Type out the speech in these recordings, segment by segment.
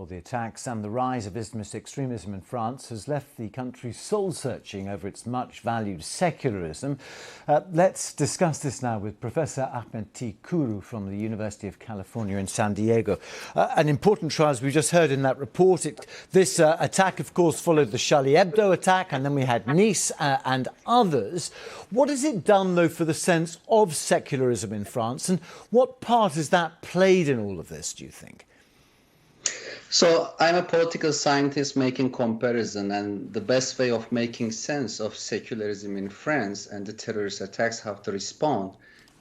Well, the attacks and the rise of Islamist extremism in France has left the country soul-searching over its much-valued secularism. Let's discuss this now with Professor Ahmet T. Kuru from the University of California in San Diego. An important trial, as we just heard in that report. This attack, of course, followed the Charlie Hebdo attack, and then we had Nice and others. What has it done, though, for the sense of secularism in France, and what part has that played in all of this, do you think? So I'm a political scientist making comparison, and the best way of making sense of secularism in France and the terrorist attacks, how to respond,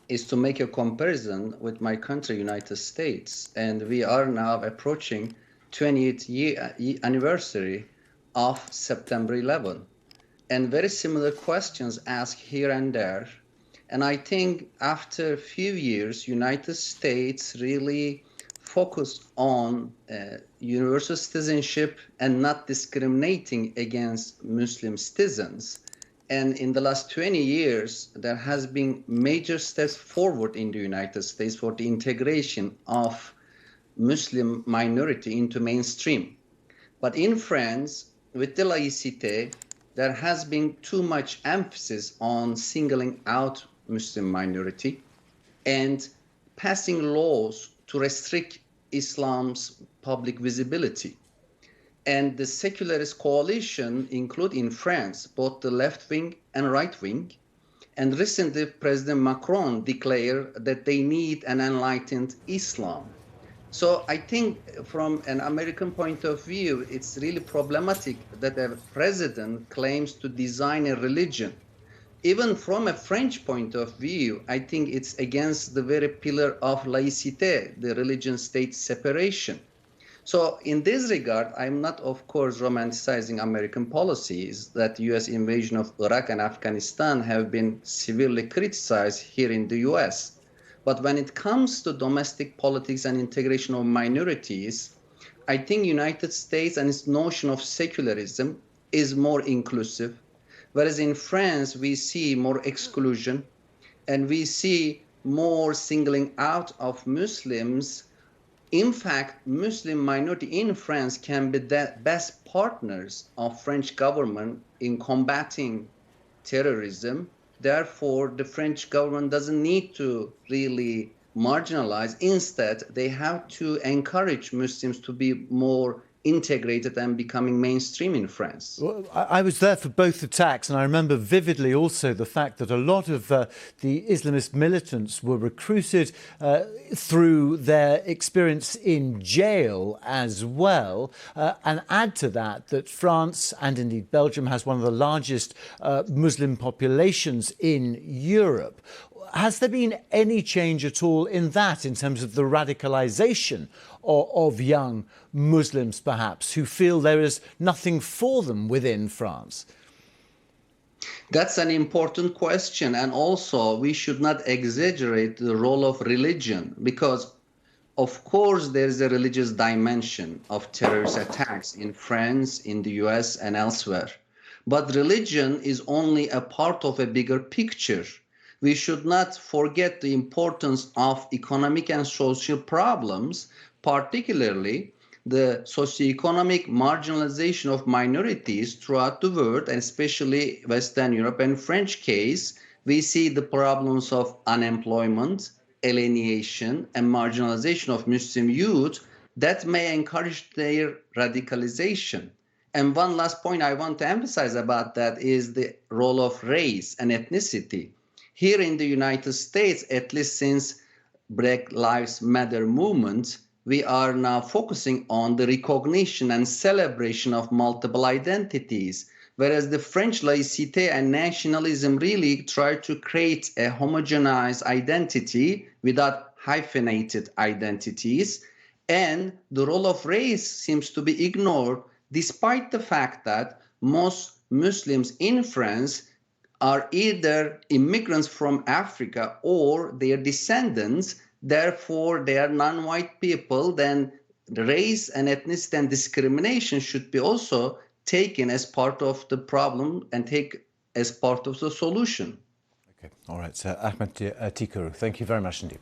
is to make a comparison with my country, United States. And we are now approaching 20th year anniversary of September 11. And very similar questions asked here and there. And I think after a few years, United States really focused on universal citizenship and not discriminating against Muslim citizens. And in the last 20 years, there has been major steps forward in the United States for the integration of Muslim minority into mainstream. But in France, with the laïcité, there has been too much emphasis on singling out Muslim minority and passing laws to restrict Islam's public visibility. And the secularist coalition include in France both the left wing and right wing. And recently, President Macron declared that they need an enlightened Islam. So I think from an American point of view, it's really problematic that a president claims to design a religion. Even from a French point of view, I think it's against the very pillar of laïcité, the religion-state separation. So in this regard, I'm not, of course, romanticizing American policies that U.S. invasion of Iraq and Afghanistan have been severely criticized here in the U.S. But when it comes to domestic politics and integration of minorities, I think United States and its notion of secularism is more inclusive. Whereas in France, we see more exclusion and we see more singling out of Muslims. In fact, Muslim minority in France can be the best partners of French government in combating terrorism. Therefore, the French government doesn't need to really marginalize. Instead, they have to encourage Muslims to be more integrated and becoming mainstream in France. Well, I was there for both attacks, and I remember vividly also the fact that a lot of the Islamist militants were recruited through their experience in jail as well. And add to that France and indeed Belgium has one of the largest Muslim populations in Europe. Has there been any change at all in that, in terms of the radicalization of young Muslims, perhaps, who feel there is nothing for them within France? That's an important question. And also, we should not exaggerate the role of religion, because, of course, there is a religious dimension of terrorist attacks in France, in the US, and elsewhere. But religion is only a part of a bigger picture. We should not forget the importance of economic and social problems, particularly the socioeconomic marginalization of minorities throughout the world, and especially Western Europe and French case. We see the problems of unemployment, alienation, and marginalization of Muslim youth that may encourage their radicalization. And one last point I want to emphasize about that is the role of race and ethnicity. Here in the United States, at least since Black Lives Matter movement, we are now focusing on the recognition and celebration of multiple identities, whereas the French laïcité and nationalism really try to create a homogenized identity without hyphenated identities. And the role of race seems to be ignored, despite the fact that most Muslims in France are either immigrants from Africa or their descendants. Therefore, they are non-white people. Then the race and ethnicity and discrimination should be also taken as part of the problem and take as part of the solution. Okay, all right. So Ahmet T. Kuru, thank you very much indeed.